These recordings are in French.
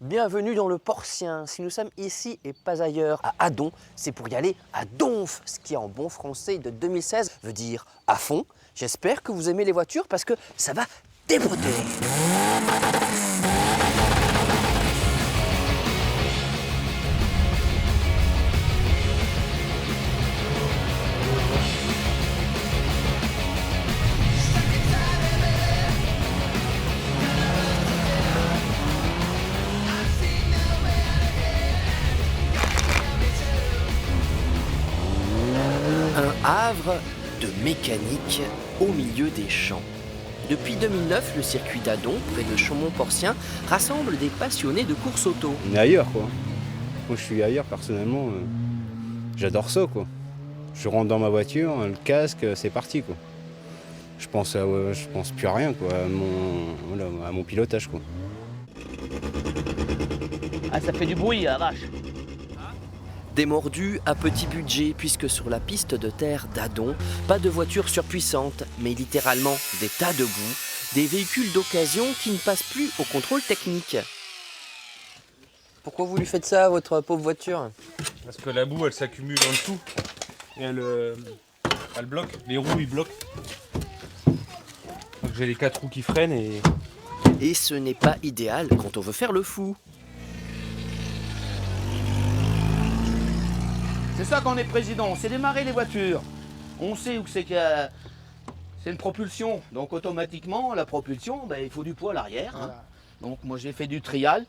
Bienvenue dans le Porcien. Si nous sommes ici et pas ailleurs, à Adon, c'est pour y aller à donf, ce qui en bon français de 2016 veut dire à fond. J'espère que vous aimez les voitures parce que ça va dépoter. Un havre de mécanique au milieu des champs. Depuis 2009, le circuit d'Adon, près de Chaumont-Porcien, rassemble des passionnés de course auto. On est ailleurs, quoi. Moi, je suis ailleurs, personnellement. J'adore ça, quoi. Je rentre dans ma voiture, le casque, c'est parti, quoi. Je pense plus à rien, quoi, à mon pilotage, quoi. Ah, ça fait du bruit, la vache. Des mordus à petit budget, puisque sur la piste de terre d'Adon, pas de voitures surpuissantes, mais littéralement des tas de boue, des véhicules d'occasion qui ne passent plus au contrôle technique. Pourquoi vous lui faites ça à votre pauvre voiture? Parce que la boue, elle s'accumule en dessous. Et elle bloque. Les roues, ils bloquent. Donc j'ai les 4 roues qui freinent et... Et ce n'est pas idéal quand on veut faire le fou. C'est ça quand on est président, on sait démarrer les voitures. On sait où c'est qu'il y a... C'est une propulsion, donc automatiquement, la propulsion, il faut du poids à l'arrière. Voilà. Donc moi j'ai fait du trial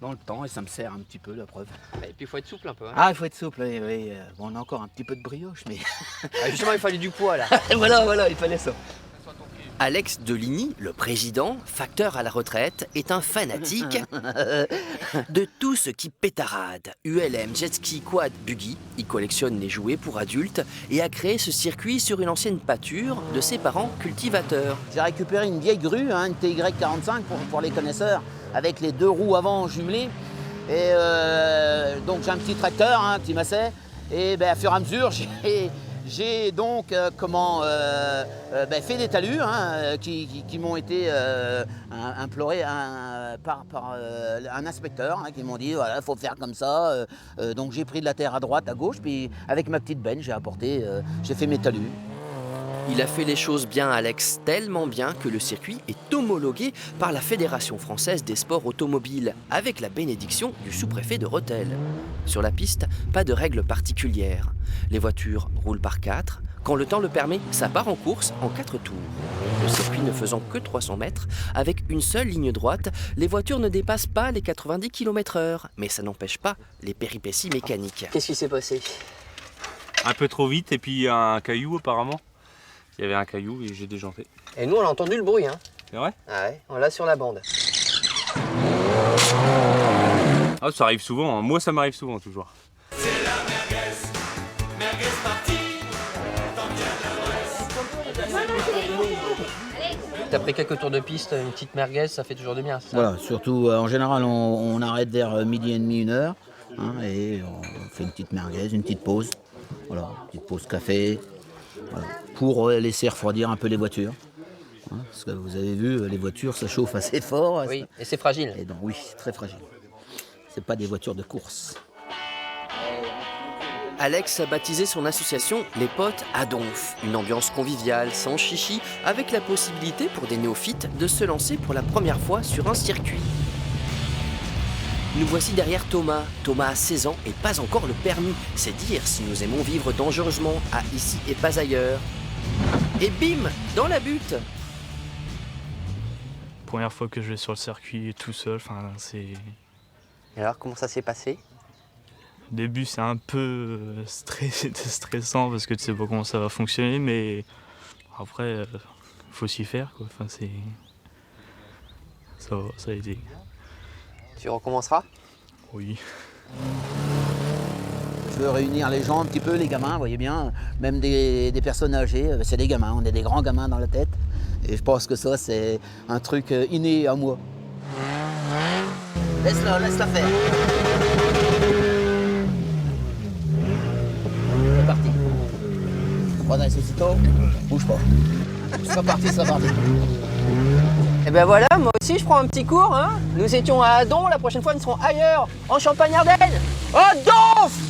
dans le temps et ça me sert un petit peu, la preuve. Et puis il faut être souple un peu. Hein. Ah, il faut être souple, oui. Bon, on a encore un petit peu de brioche, mais... Justement, il fallait du poids là. voilà, il fallait ça. Alex Deligny, le président, facteur à la retraite, est un fanatique de tout ce qui pétarade. ULM, jet ski, quad, buggy. Il collectionne les jouets pour adultes et a créé ce circuit sur une ancienne pâture de ses parents cultivateurs. J'ai récupéré une vieille grue, une TY45 pour les connaisseurs, avec les 2 roues avant jumelées. Et donc j'ai un petit tracteur, un petit masset. Et à fur et à mesure, j'ai donc fait des talus qui m'ont été implorés par un inspecteur qui m'ont dit voilà, il faut faire comme ça. Donc j'ai pris de la terre à droite, à gauche, puis avec ma petite benne, j'ai fait mes talus. Il a fait les choses bien, Alex, tellement bien que le circuit est homologué par la Fédération française des sports automobiles, avec la bénédiction du sous-préfet de Rethel. Sur la piste, pas de règles particulières. Les voitures roulent par 4. Quand le temps le permet, ça part en course en 4 tours. Le circuit ne faisant que 300 mètres, avec une seule ligne droite, les voitures ne dépassent pas les 90 km/h. Mais ça n'empêche pas les péripéties mécaniques. Qu'est-ce qui s'est passé? Un peu trop vite et puis un caillou apparemment. Il y avait un caillou et j'ai déjanté. Et nous, on a entendu le bruit, hein. C'est vrai? Ah ouais, on l'a sur la bande. Ah, ça arrive souvent, hein. Moi ça m'arrive souvent toujours. C'est la merguez partie. T'as pris quelques tours de piste, une petite merguez, ça fait toujours du bien, c'est ça? Voilà, surtout en général on arrête vers midi et demi, 1h, et on fait une petite merguez, une petite pause. Voilà, une petite pause café, voilà, pour laisser refroidir un peu les voitures. Parce que vous avez vu, les voitures ça chauffe assez fort. Oui, et c'est fragile. Et donc oui, c'est très fragile. C'est pas des voitures de course. Alex a baptisé son association Les Potes à Donf, une ambiance conviviale, sans chichi, avec la possibilité pour des néophytes de se lancer pour la première fois sur un circuit. Nous voici derrière Thomas. Thomas a 16 ans et pas encore le permis. C'est dire si nous aimons vivre dangereusement à ici et pas ailleurs. Et bim, dans la butte. Première fois que je vais sur le circuit tout seul, c'est... Et alors, comment ça s'est passé? Au début, c'est un peu stressant parce que tu sais pas comment ça va fonctionner, mais après, faut s'y faire, quoi. Ça a été. Tu recommenceras? Oui. Je veux réunir les gens un petit peu, les gamins, vous voyez bien, même des personnes âgées, c'est des gamins, on est des grands gamins dans la tête. Et je pense que ça, c'est un truc inné à moi. Laisse-la faire. C'est parti. Redresse aussitôt, bouge pas. C'est parti. Et ben voilà, moi aussi je prends un petit cours. Hein. Nous étions à Adon, la prochaine fois nous serons ailleurs, en Champagne-Ardenne. Oh, Donf!